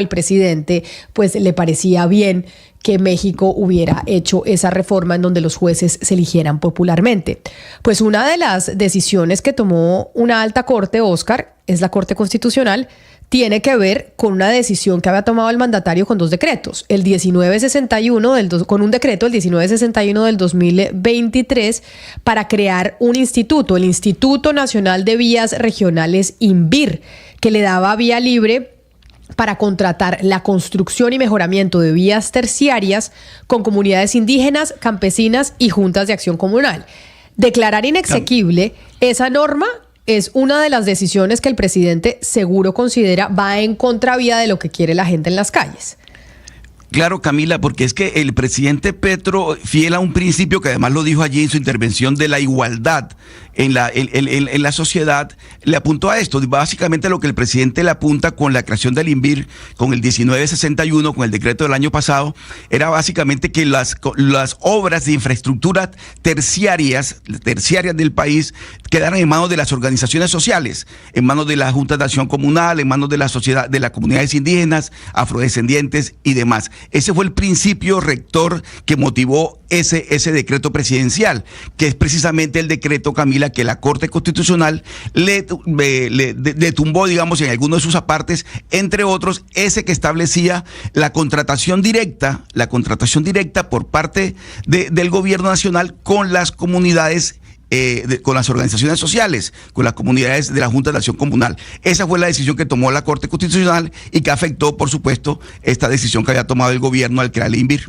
al presidente pues le parecía bien que México hubiera hecho esa reforma en donde los jueces se eligieran popularmente. Pues una de las decisiones que tomó una alta corte, Oscar, es la Corte Constitucional, tiene que ver con una decisión que había tomado el mandatario con dos decretos. El 1961, con un decreto, el 1961 del 2023, para crear un instituto, el Instituto Nacional de Vías Regionales, INVIR, que le daba vía libre para contratar la construcción y mejoramiento de vías terciarias con comunidades indígenas, campesinas y juntas de acción comunal. Declarar inexequible esa norma es una de las decisiones que el presidente seguro considera va en contravía de lo que quiere la gente en las calles. Claro, Camila, porque es que el presidente Petro, fiel a un principio que además lo dijo allí en su intervención de la igualdad en la sociedad, le apuntó a esto. Básicamente lo que el presidente le apunta con la creación del INVIR, con el 1961, con el decreto del año pasado, era básicamente que las obras de infraestructura terciarias del país quedaran en manos de las organizaciones sociales, en manos de la Junta de Acción Comunal, en manos de la sociedad, de las comunidades indígenas, afrodescendientes y demás. Ese fue el principio rector que motivó ese decreto presidencial, que es precisamente el decreto, Camila, que la Corte Constitucional le tumbó, digamos, en algunos de sus apartes, entre otros, ese que establecía la contratación directa por parte del gobierno nacional con las comunidades, con las organizaciones sociales, con las comunidades de la Junta de Acción Comunal. Esa fue la decisión que tomó la Corte Constitucional y que afectó, por supuesto, esta decisión que había tomado el gobierno al crear el INVIR.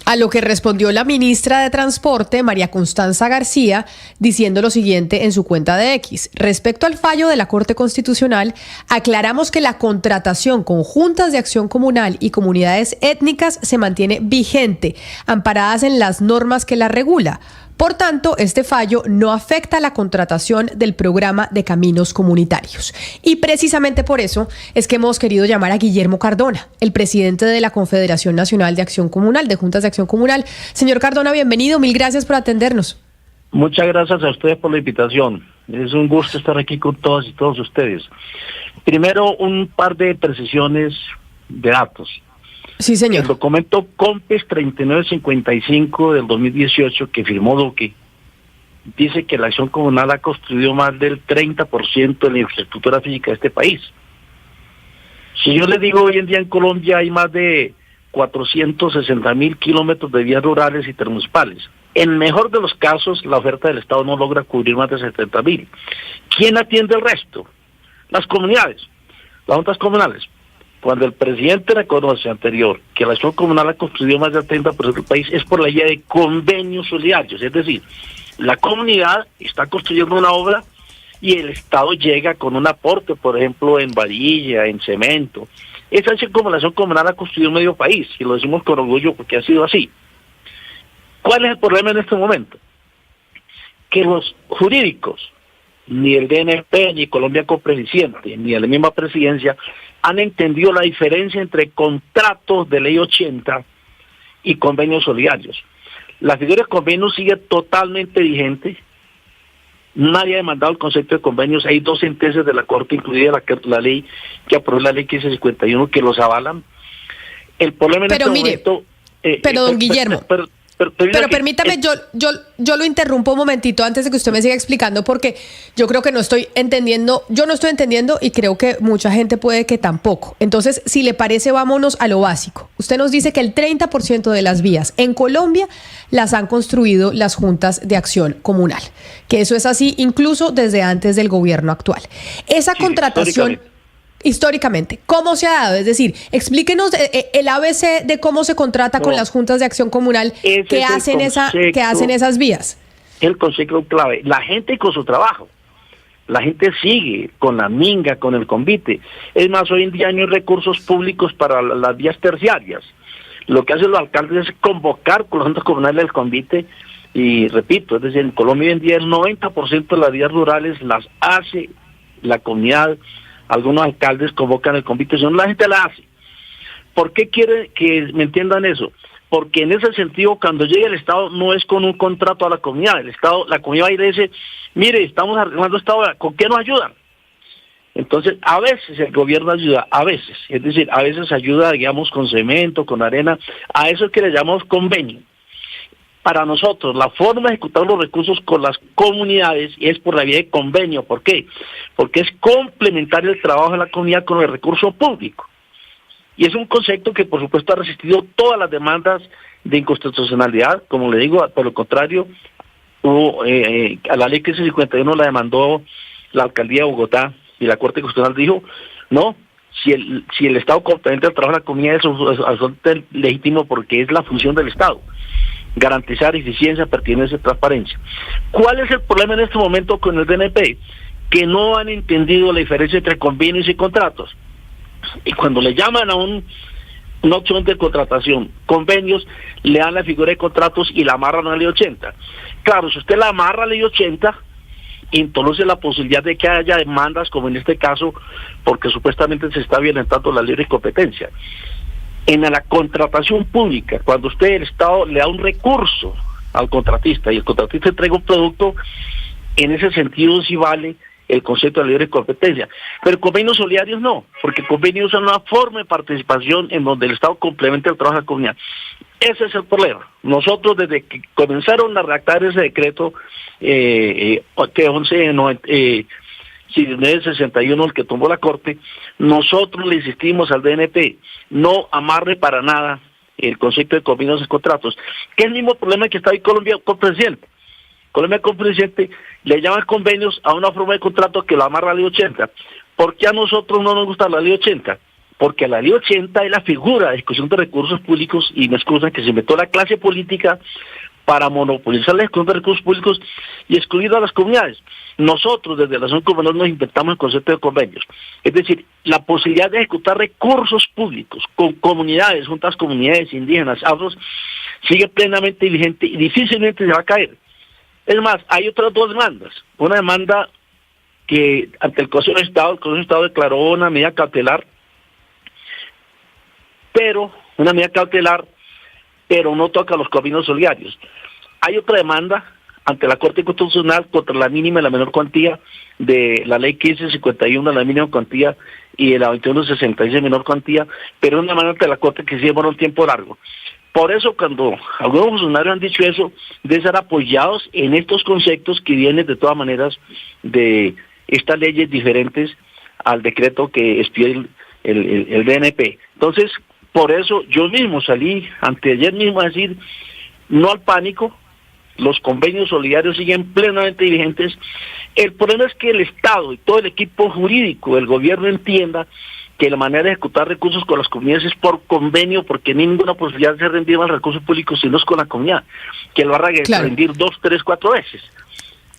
A lo que respondió la ministra de Transporte, María Constanza García, diciendo lo siguiente en su cuenta de X. Respecto al fallo de la Corte Constitucional, aclaramos que la contratación con juntas de acción comunal y comunidades étnicas se mantiene vigente, amparadas en las normas que la regula. Por tanto, este fallo no afecta la contratación del programa de caminos comunitarios. Y precisamente por eso es que hemos querido llamar a Guillermo Cardona, el presidente de la Confederación Nacional de Acción Comunal, de Juntas de Acción Comunal. Señor Cardona, bienvenido, mil gracias por atendernos. Muchas gracias a ustedes por la invitación. Es un gusto estar aquí con todas y todos ustedes. Primero, un par de precisiones de datos. Sí, señor. El documento COMPES 3955 del 2018 que firmó Duque dice que la acción comunal ha construido más del 30% de la infraestructura física de este país. Si yo les digo, hoy en día en Colombia hay más de 460.000 kilómetros de vías rurales y intermunicipales. En el mejor de los casos, la oferta del Estado no logra cubrir más de 70.000. ¿Quién atiende el resto? Las comunidades, las juntas comunales. Cuando el presidente reconoce anterior que la acción comunal ha construido más del 30% del país, es por la guía de convenios solidarios. Es decir, la comunidad está construyendo una obra y el Estado llega con un aporte, por ejemplo, en varilla, en cemento. Esa acción comunal ha construido medio país, y lo decimos con orgullo porque ha sido así. ¿Cuál es el problema en este momento? Que los jurídicos, ni el DNP, ni Colombia Copreficiente, ni la misma presidencia, han entendido la diferencia entre contratos de ley 80 y convenios solidarios. La figura de convenios sigue totalmente vigente. Nadie ha demandado el concepto de convenios. Hay dos sentencias de la Corte, incluida la ley que aprobó la ley 1551, que los avalan. El problema en este momento... Pero don Guillermo... Pero permítame, yo lo interrumpo un momentito antes de que usted me siga explicando, porque yo creo que no estoy entendiendo y creo que mucha gente puede que tampoco. Entonces, si le parece, vámonos a lo básico. Usted nos dice que el 30% de las vías en Colombia las han construido las juntas de acción comunal, que eso es así incluso desde antes del gobierno actual. Esa contratación... Históricamente, ¿cómo se ha dado? Es decir, explíquenos el ABC de cómo se contrata con las juntas de acción comunal que hacen esas vías. El concepto clave, la gente con su trabajo, la gente sigue con la minga, con el convite. Es más, hoy en día no hay recursos públicos para las vías terciarias. Lo que hacen los alcaldes es convocar con las juntas comunales del convite y repito, es decir, en Colombia hoy en día el 90% de las vías rurales las hace la comunidad. Algunos alcaldes convocan el convite, si no la gente la hace. ¿Por qué quiere que me entiendan eso? Porque en ese sentido, cuando llega el Estado, no es con un contrato a la comunidad. La comunidad va y le dice, mire, estamos arreglando esta obra, ¿con qué nos ayudan? Entonces, a veces el gobierno ayuda, a veces, es decir, a veces ayuda, digamos, con cemento, con arena, a eso es que le llamamos convenio. Para nosotros, la forma de ejecutar los recursos con las comunidades es por la vía de convenio. ¿Por qué? Porque es complementar el trabajo de la comunidad con el recurso público. Y es un concepto que, por supuesto, ha resistido todas las demandas de inconstitucionalidad. Como le digo, por lo contrario, a la ley 1551 la demandó la Alcaldía de Bogotá y la Corte Constitucional dijo, no, si el Estado complementa el trabajo de la comunidad es absolutamente legítimo porque es la función del Estado. Garantizar eficiencia, pertinencia y transparencia. ¿Cuál es el problema en este momento con el DNP? Que no han entendido la diferencia entre convenios y contratos. Y cuando le llaman a una opción de contratación, convenios, le dan la figura de contratos y la amarran a la ley 80. Claro, si usted la amarra a la ley 80, entonces la posibilidad de que haya demandas, como en este caso, porque supuestamente se está violentando la libre competencia. En la contratación pública, cuando usted, el Estado, le da un recurso al contratista y el contratista entrega un producto, en ese sentido sí vale el concepto de libre competencia. Pero convenios solidarios no, porque convenios son una forma de participación en donde el Estado complementa el trabajo de la comunidad. Ese es el problema. Nosotros, desde que comenzaron a redactar ese decreto, que 1161, el que tomó la Corte, nosotros le insistimos al DNP, no amarre para nada el concepto de convenios y contratos, que es el mismo problema que está hoy Colombia con presidente. Colombia con presidente le llaman convenios a una forma de contrato que lo amarra a la ley 80. ¿Por qué a nosotros no nos gusta la ley 80? Porque la ley 80 es la figura de ejecución de recursos públicos, y me excusan que se inventó la clase política para monopolizar la ejecución de recursos públicos y excluir a las comunidades. Nosotros desde la Asociación Comunal nos inventamos el concepto de convenios. Es decir, la posibilidad de ejecutar recursos públicos con comunidades, juntas comunidades indígenas, afros, sigue plenamente vigente y difícilmente se va a caer. Es más, hay otras dos demandas. Una demanda que ante el Consejo de Estado, el Consejo de Estado declaró una medida cautelar, pero no toca los convenios solidarios. Hay otra demanda ante la Corte Constitucional contra la mínima y la menor cuantía de la ley 1551, la mínima cuantía, y de la 2166, menor cuantía, pero es una demanda ante la Corte que sí demora un tiempo largo. Por eso, cuando algunos funcionarios han dicho eso, deben ser apoyados en estos conceptos que vienen de todas maneras de estas leyes diferentes al decreto que expidió el DNP. Entonces, por eso yo mismo salí anteayer mismo a decir no al pánico, los convenios solidarios siguen plenamente vigentes. El problema es que el Estado y todo el equipo jurídico del gobierno entienda que la manera de ejecutar recursos con las comunidades es por convenio, porque no hay ninguna posibilidad de ser rendido al recurso público si no es con la comunidad, que lo haga rendir 2, 3, 4 veces.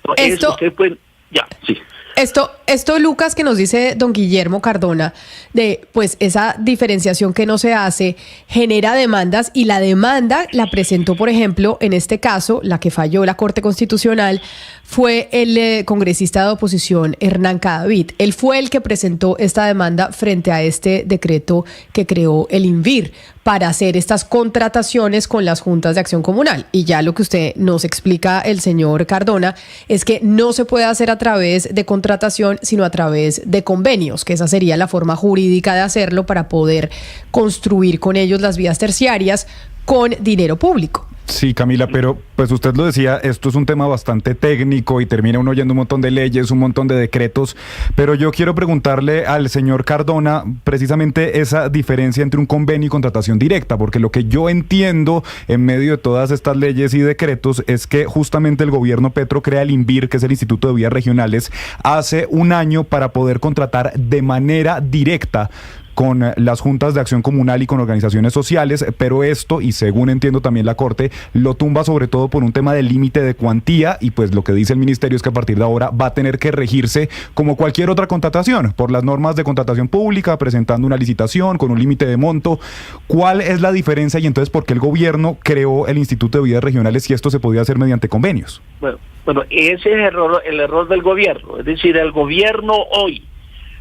Ustedes pueden, ya, sí. Esto, Lucas, que nos dice don Guillermo Cardona, de pues esa diferenciación que no se hace, genera demandas, y la demanda la presentó, por ejemplo, en este caso, la que falló la Corte Constitucional, fue el congresista de oposición Hernán Cadavid. Él fue el que presentó esta demanda frente a este decreto que creó el INVIR para hacer estas contrataciones con las juntas de acción comunal. Y ya lo que usted nos explica, el señor Cardona, es que no se puede hacer a través de contratación, sino a través de convenios, que esa sería la forma jurídica de hacerlo para poder construir con ellos las vías terciarias con dinero público. Sí, Camila, pero pues usted lo decía, esto es un tema bastante técnico y termina uno oyendo un montón de leyes, un montón de decretos, pero yo quiero preguntarle al señor Cardona precisamente esa diferencia entre un convenio y contratación directa, porque lo que yo entiendo en medio de todas estas leyes y decretos es que justamente el gobierno Petro crea el INVIR, que es el Instituto de Vías Regionales, hace un año para poder contratar de manera directa con las juntas de acción comunal y con organizaciones sociales, pero esto, y según entiendo también la Corte, lo tumba sobre todo por un tema del límite de cuantía, y pues lo que dice el ministerio es que a partir de ahora va a tener que regirse como cualquier otra contratación, por las normas de contratación pública, presentando una licitación con un límite de monto. ¿Cuál es la diferencia y entonces por qué el gobierno creó el Instituto de Vías Regionales si esto se podía hacer mediante convenios? Bueno, ese es el error del gobierno, es decir, el gobierno hoy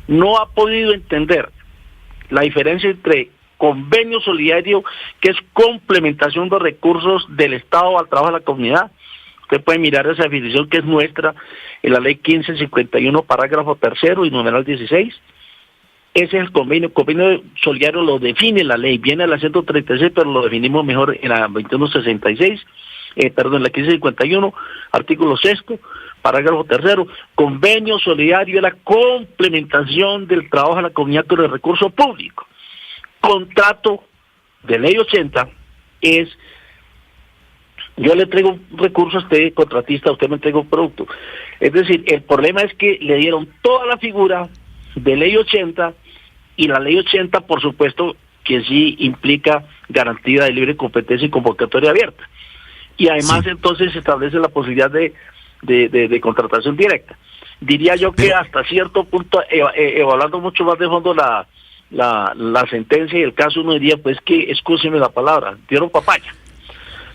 no ha podido entender la diferencia entre convenio solidario, que es complementación de recursos del Estado al trabajo de la comunidad, Usted puede mirar esa definición que es nuestra en la ley 1551, parágrafo 3 y numeral 16. Ese es el convenio solidario lo define la ley, viene a la 136, pero lo definimos mejor en la 2166, en la 1551, artículo 6, parágrafo 3, convenio solidario es la complementación del trabajo de la comunidad con el recurso público. Contrato de ley 80 es, yo le traigo un recurso a usted, contratista, usted me entrega un producto. Es decir, el problema es que le dieron toda la figura de ley 80, y la ley 80, por supuesto, que sí implica garantía de libre competencia y convocatoria abierta. Y además entonces se establece la posibilidad de contratación directa. Diría yo que hasta cierto punto, evaluando mucho más de fondo la sentencia y el caso, uno diría, pues que, excúseme la palabra, dieron papaya.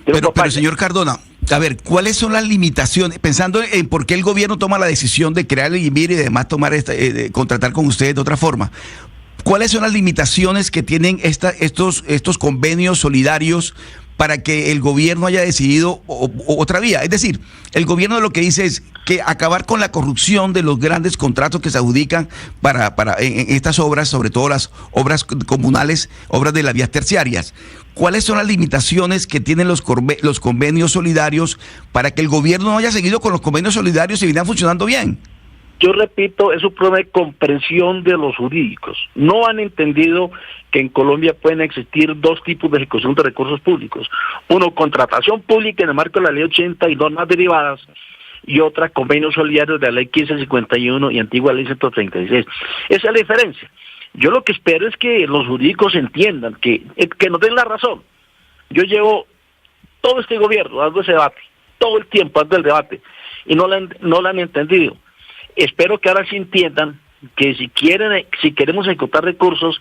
Pero señor Cardona, a ver, ¿cuáles son las limitaciones? Pensando en por qué el gobierno toma la decisión de crear el INVIR y además tomar de contratar con ustedes de otra forma. ¿Cuáles son las limitaciones que tienen estos convenios solidarios para que el gobierno haya decidido otra vía? Es decir, el gobierno lo que dice es que acabar con la corrupción de los grandes contratos que se adjudican en estas obras, sobre todo las obras comunales, obras de las vías terciarias. ¿Cuáles son las limitaciones que tienen los convenios solidarios para que el gobierno no haya seguido con los convenios solidarios y vinieran funcionando bien? Yo repito, es un problema de comprensión de los jurídicos. No han entendido que en Colombia pueden existir dos tipos de ejecución de recursos públicos. Uno, contratación pública en el marco de la ley 80 y normas derivadas, y otra, convenios solidarios de la ley 1551 y antigua ley 136. Esa es la diferencia. Yo lo que espero es que los jurídicos entiendan, que nos den la razón. Yo llevo todo este gobierno dando ese debate, todo el tiempo dando el debate, y no lo han entendido. Espero que ahora sí entiendan que si queremos ejecutar recursos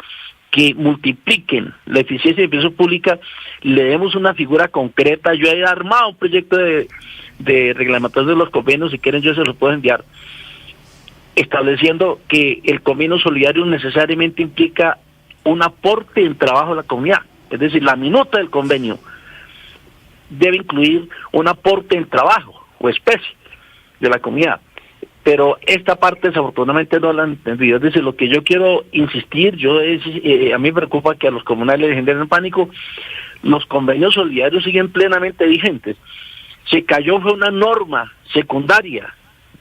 que multipliquen la eficiencia de la inversión pública, le demos una figura concreta. Yo he armado un proyecto de reglamentación de los convenios, si quieren yo se los puedo enviar, estableciendo que el convenio solidario necesariamente implica un aporte en trabajo de la comunidad. Es decir, la minuta del convenio debe incluir un aporte en trabajo o especie de la comunidad. Pero esta parte desafortunadamente no la han entendido. Es decir, lo que yo quiero insistir, a mí me preocupa que a los comunales les generen pánico. Los convenios solidarios siguen plenamente vigentes. Se cayó fue una norma secundaria,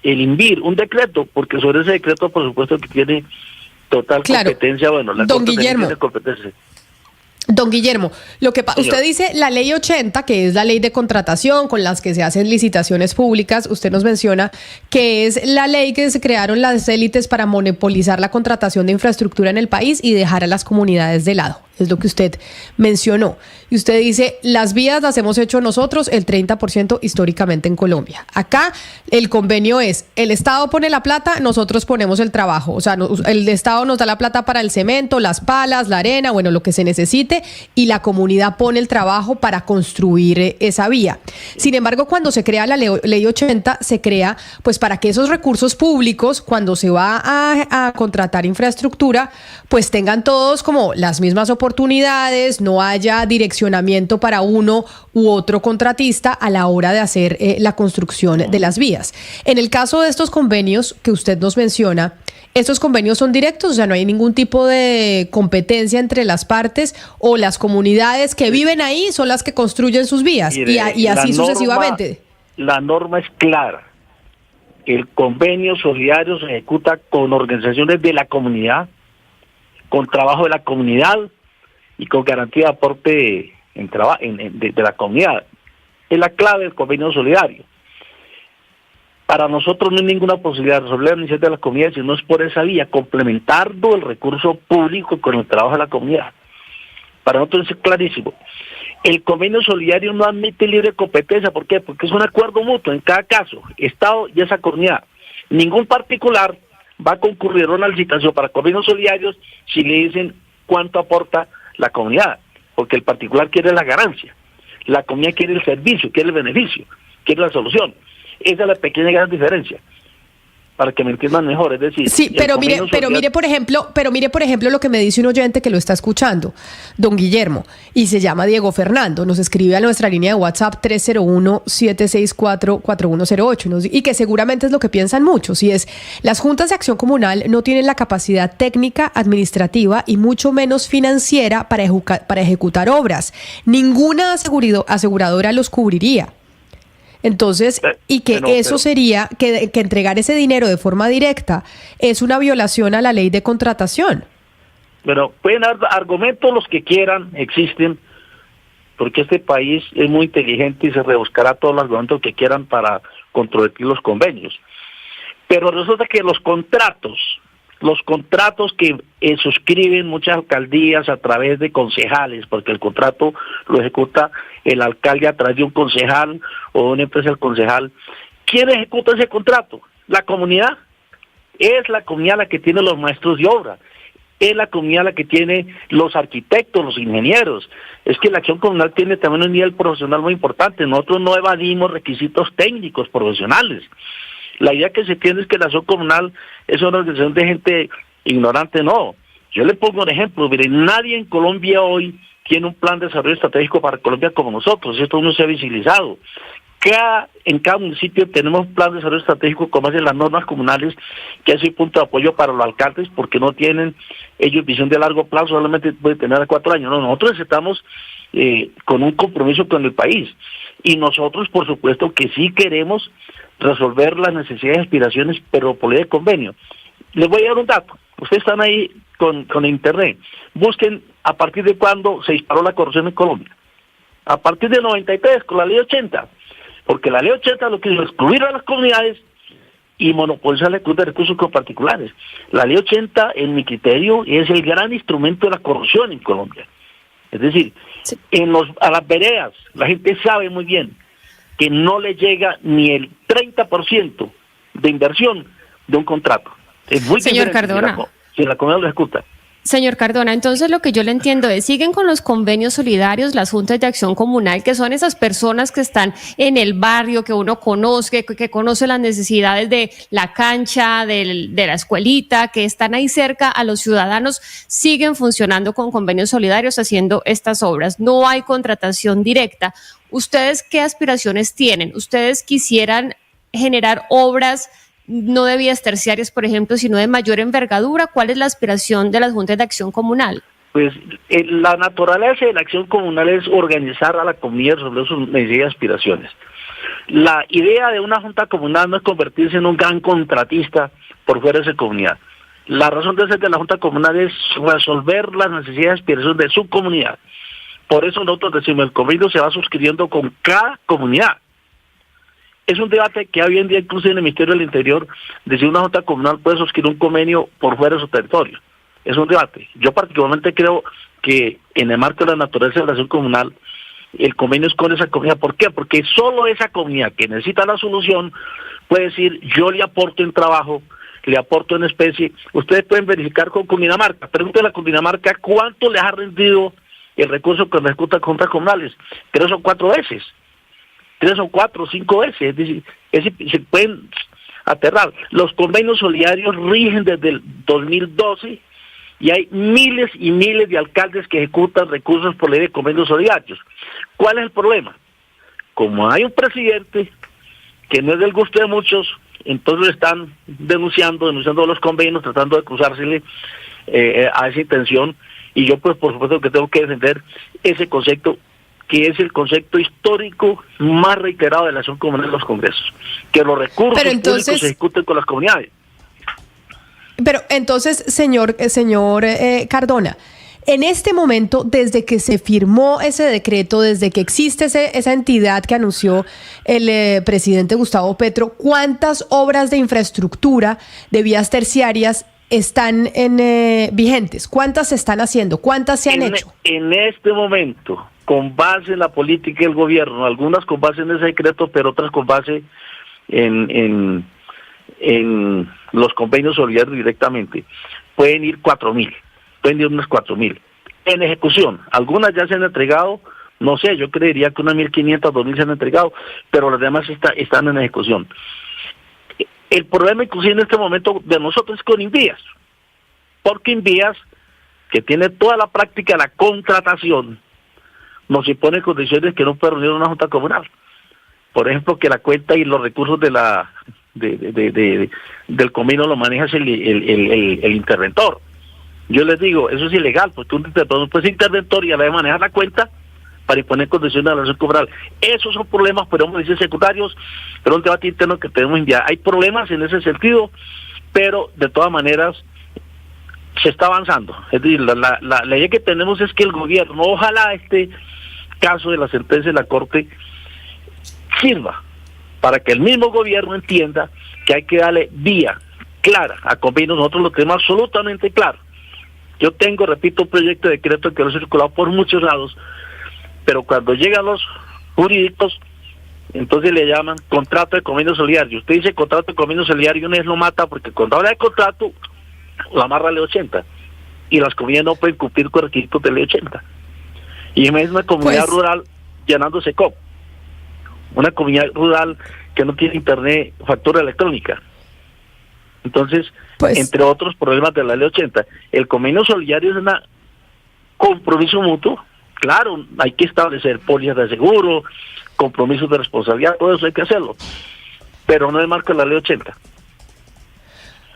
el INVIR, un decreto, porque sobre ese decreto por supuesto que tiene total competencia, bueno, la Don Guillermo. Tiene competencia. Don Guillermo, usted dice la ley 80, que es la ley de contratación con las que se hacen licitaciones públicas. Usted nos menciona que es la ley que se crearon las élites para monopolizar la contratación de infraestructura en el país y dejar a las comunidades de lado. Es lo que usted mencionó. Y usted dice, las vías las hemos hecho nosotros el 30% históricamente en Colombia. Acá el convenio es, el Estado pone la plata, nosotros ponemos el trabajo. O sea, el Estado nos da la plata para el cemento, las palas, la arena, bueno, lo que se necesite, y la comunidad pone el trabajo para construir esa vía. Sin embargo, cuando se crea la ley 80, se crea pues para que esos recursos públicos, cuando se va a contratar infraestructura, pues tengan todos como las mismas oportunidades, no haya direccionamiento para uno u otro contratista a la hora de hacer la construcción de las vías. En el caso de estos convenios que usted nos menciona, ¿estos convenios son directos? O sea, ¿no hay ningún tipo de competencia entre las partes o las comunidades que viven ahí son las que construyen sus vías? Y así sucesivamente. La norma es clara. El convenio solidario se ejecuta con organizaciones de la comunidad, con trabajo de la comunidad y con garantía de aporte de la comunidad. Es la clave del convenio solidario. Para nosotros no hay ninguna posibilidad de resolver la necesidad de la comunidad, sino es por esa vía, complementando el recurso público con el trabajo de la comunidad. Para nosotros es clarísimo. El convenio solidario no admite libre competencia. ¿Por qué? Porque es un acuerdo mutuo en cada caso, Estado y esa comunidad. Ningún particular va a concurrir a una licitación para convenios solidarios si le dicen cuánto aporta la comunidad, porque el particular quiere la ganancia, la comunidad quiere el servicio, quiere el beneficio, quiere la solución. Esa es la pequeña gran diferencia. para que me entiendan mejor, es decir... Sí, pero mire, por ejemplo, lo que me dice un oyente que lo está escuchando, don Guillermo, y se llama Diego Fernando, nos escribe a nuestra línea de WhatsApp 301-764-4108, y que seguramente es lo que piensan muchos, y es, las juntas de acción comunal no tienen la capacidad técnica, administrativa y mucho menos financiera para ejecutar obras. Ninguna aseguradora los cubriría. Entonces, y que sería, que entregar ese dinero de forma directa es una violación a la ley de contratación. Pero pueden dar argumentos los que quieran, existen, porque este país es muy inteligente y se rebuscará todos los argumentos que quieran para controvertir los convenios. Pero resulta que los contratos que suscriben muchas alcaldías a través de concejales, porque el contrato lo ejecuta el alcalde a través de un concejal o una empresa del concejal. ¿Quién ejecuta ese contrato? La comunidad. Es la comunidad la que tiene los maestros de obra. Es la comunidad la que tiene los arquitectos, los ingenieros. Es que la acción comunal tiene también un nivel profesional muy importante. Nosotros no evadimos requisitos técnicos profesionales. La idea que se tiene es que la acción comunal es una organización de gente ignorante, no. Yo le pongo un ejemplo, mire, nadie en Colombia hoy tiene un plan de desarrollo estratégico para Colombia como nosotros, esto no se ha visibilizado. En cada municipio tenemos un plan de desarrollo estratégico como hacen las normas comunales, que es un punto de apoyo para los alcaldes, porque no tienen ellos visión de largo plazo, solamente pueden tener a 4 años. No, nosotros estamos con un compromiso con el país, y nosotros por supuesto que sí queremos resolver las necesidades y aspiraciones, pero por ley de convenio. Les voy a dar un dato. Ustedes están ahí con internet. Busquen a partir de cuándo se disparó la corrupción en Colombia. A partir del 93, con la ley 80. Porque la ley 80 lo que hizo es excluir a las comunidades y monopolizar la de recursos con particulares. La ley 80, en mi criterio, es el gran instrumento de la corrupción en Colombia. Es decir, sí, a las veredas, la gente sabe muy bien que no le llega ni el 30% de inversión de un contrato. Es muy Señor Cardona, si la comunidad lo ejecuta. Señor Cardona, entonces lo que yo le entiendo es, siguen con los convenios solidarios, las juntas de acción comunal, que son esas personas que están en el barrio, que uno conoce, que conoce las necesidades de la cancha, de la escuelita, que están ahí cerca a los ciudadanos, siguen funcionando con convenios solidarios haciendo estas obras. No hay contratación directa. ¿Ustedes qué aspiraciones tienen? ¿Ustedes quisieran generar obras no de vías terciarias, por ejemplo, sino de mayor envergadura? ¿Cuál es la aspiración de las juntas de acción comunal? Pues la naturaleza de la acción comunal es organizar a la comunidad sobre sus necesidades y aspiraciones. La idea de una junta comunal no es convertirse en un gran contratista por fuera de esa comunidad. La razón de ser de la junta comunal es resolver las necesidades y aspiraciones de su comunidad. Por eso nosotros decimos, el convenio se va suscribiendo con cada comunidad. Es un debate que hoy en día incluso en el Ministerio del Interior, de si una junta comunal puede suscribir un convenio por fuera de su territorio. Es un debate. Yo particularmente creo que en el marco de la naturaleza de la acción comunal, el convenio es con esa comunidad. ¿Por qué? Porque solo esa comunidad que necesita la solución puede decir, yo le aporto en trabajo, le aporto en especie. Ustedes pueden verificar con Cundinamarca. Pregúntenle a Cundinamarca cuánto les ha rendido el recurso que ejecuta juntas comunales. 3 o 4 veces. 3 o 4 o 5 veces, es decir, se pueden aterrar. Los convenios solidarios rigen desde el 2012 y hay miles y miles de alcaldes que ejecutan recursos por ley de convenios solidarios. ¿Cuál es el problema? Como hay un presidente que no es del gusto de muchos, entonces están denunciando los convenios, tratando de cruzársele a esa intención, y yo pues por supuesto que tengo que defender ese concepto, que es el concepto histórico más reiterado de la acción comunal en los congresos, que los recursos públicos se ejecuten con las comunidades. Pero entonces, señor Cardona, en este momento, desde que se firmó ese decreto, desde que existe esa entidad que anunció el presidente Gustavo Petro, ¿cuántas obras de infraestructura de vías terciarias están vigentes? ¿Cuántas se están haciendo? ¿Cuántas se han hecho? En este momento, con base en la política del gobierno, algunas con base en ese decreto, pero otras con base en los convenios solidarios directamente, pueden ir 4.000, pueden ir unas 4.000. En ejecución, algunas ya se han entregado, no sé, yo creería que unas 1.500, 2.000 se han entregado, pero las demás están en ejecución. El problema inclusive en este momento de nosotros es con Invías, porque Invías, que tiene toda la práctica de la contratación, nos impone condiciones que no puede reunir una junta comunal. Por ejemplo, que la cuenta y los recursos de del convenio lo maneja el interventor. Yo les digo, eso es ilegal, porque un interventor no puede ser interventor y a la vez manejar la cuenta para imponer condiciones de la relación comunal. Esos son problemas, podemos decir secundarios, pero un debate interno que tenemos en día. Hay problemas en ese sentido, pero de todas maneras se está avanzando. Es decir, la idea que tenemos es que el gobierno, ojalá este caso de la sentencia de la Corte sirva para que el mismo gobierno entienda que hay que darle vía clara a convenios. Nosotros lo tenemos absolutamente claro. Yo tengo, repito, un proyecto de decreto que lo he circulado por muchos lados, pero cuando llegan los jurídicos, entonces le llaman contrato de convenio solidario. Usted dice contrato de convenio solidario y una vez lo mata, porque cuando habla de contrato, lo amarra a ley 80. Y las comunidades no pueden cumplir con requisitos de ley 80. Y en una comunidad rural llenándose COP. Una comunidad rural que no tiene internet, factura electrónica. Entonces, entre otros problemas de la ley 80, el convenio solidario es un compromiso mutuo. Claro, hay que establecer pólizas de seguro, compromisos de responsabilidad, todo eso hay que hacerlo, pero no es el marco de la ley 80.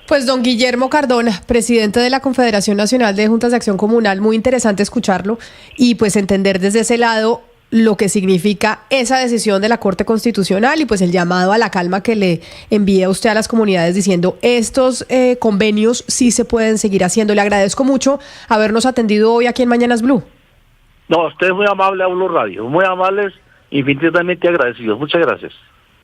Pues don Guillermo Cardona, presidente de la Confederación Nacional de Juntas de Acción Comunal, muy interesante escucharlo y pues entender desde ese lado lo que significa esa decisión de la Corte Constitucional y pues el llamado a la calma que le envía usted a las comunidades diciendo estos convenios sí se pueden seguir haciendo. Le agradezco mucho habernos atendido hoy aquí en Mañanas Blue. No, usted es muy amable a Blue Radio, muy amables, infinitamente agradecidos. Muchas gracias.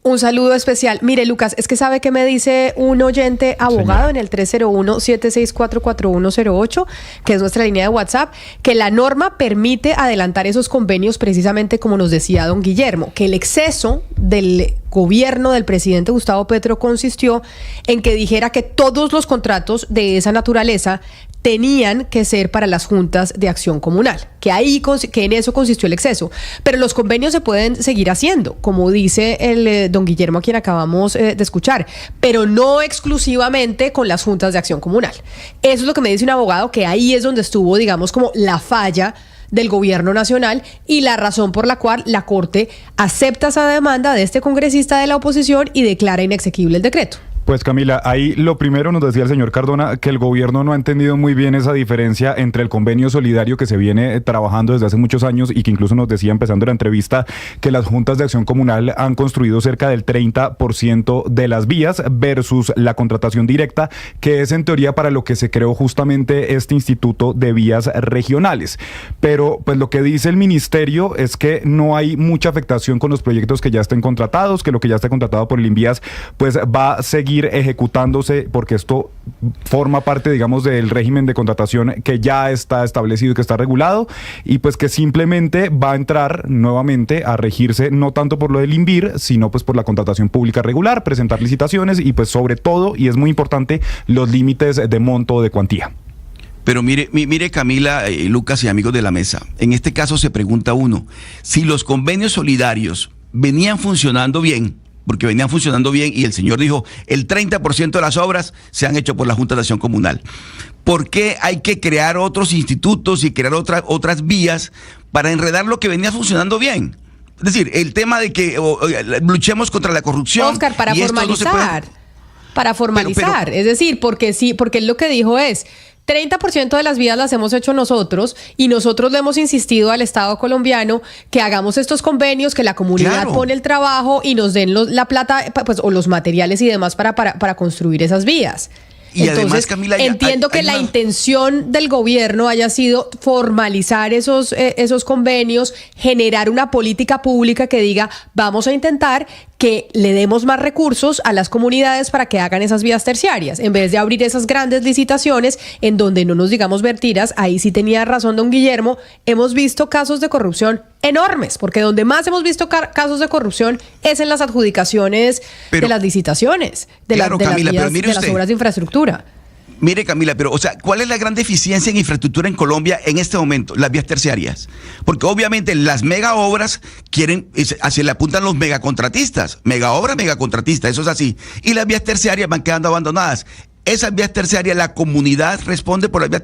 Un saludo especial. Mire, Lucas, es que sabe que me dice un oyente abogado en el 301-764-4108, que es nuestra línea de WhatsApp, que la norma permite adelantar esos convenios precisamente como nos decía don Guillermo, que el exceso del gobierno del presidente Gustavo Petro consistió en que dijera que todos los contratos de esa naturaleza tenían que ser para las juntas de acción comunal, que en eso consistió el exceso. Pero los convenios se pueden seguir haciendo, como dice el don Guillermo, a quien acabamos de escuchar, pero no exclusivamente con las juntas de acción comunal. Eso es lo que me dice un abogado, que ahí es donde estuvo, digamos, como la falla del gobierno nacional y la razón por la cual la Corte acepta esa demanda de este congresista de la oposición y declara inexequible el decreto. Pues Camila, ahí lo primero nos decía el señor Cardona que el gobierno no ha entendido muy bien esa diferencia entre el convenio solidario que se viene trabajando desde hace muchos años y que incluso nos decía empezando la entrevista que las juntas de acción comunal han construido cerca del 30% de las vías versus la contratación directa, que es en teoría para lo que se creó justamente este Instituto de Vías Regionales. Pero pues lo que dice el ministerio es que no hay mucha afectación con los proyectos que ya estén contratados, que lo que ya está contratado por el Invías pues va a seguir ejecutándose porque esto forma parte, digamos, del régimen de contratación que ya está establecido y que está regulado y pues que simplemente va a entrar nuevamente a regirse no tanto por lo del INVIR, sino pues por la contratación pública regular, presentar licitaciones y pues sobre todo, y es muy importante, los límites de monto o de cuantía. Pero mire Camila, Lucas y amigos de la mesa, en este caso se pregunta uno, si los convenios solidarios venían funcionando bien, porque venían funcionando bien y el señor dijo, el 30% de las obras se han hecho por la Junta de Acción Comunal. ¿Por qué hay que crear otros institutos y crear otras vías para enredar lo que venía funcionando bien? Es decir, el tema de que luchemos contra la corrupción. Oscar, para formalizar, pero, es decir, porque él lo que dijo es 30% de las vías las hemos hecho nosotros y nosotros le hemos insistido al Estado colombiano que hagamos estos convenios, que la comunidad pone el trabajo y nos den la plata pues, o los materiales y demás para construir esas vías. Y entonces, además, Camila, entiendo que la intención del gobierno haya sido formalizar esos convenios, generar una política pública que diga, vamos a intentar que le demos más recursos a las comunidades para que hagan esas vías terciarias, en vez de abrir esas grandes licitaciones en donde no nos digamos mentiras. Ahí sí tenía razón don Guillermo, hemos visto casos de corrupción enormes, porque donde más hemos visto casos de corrupción es en las adjudicaciones de las licitaciones, de las obras de infraestructura. Mire, Camila, pero, o sea, ¿cuál es la gran deficiencia en infraestructura en Colombia en este momento? Las vías terciarias. Porque obviamente las mega obras se le apuntan los megacontratistas. Mega obra, megacontratista, eso es así. Y las vías terciarias van quedando abandonadas. Esas vías terciarias, la comunidad responde por las vías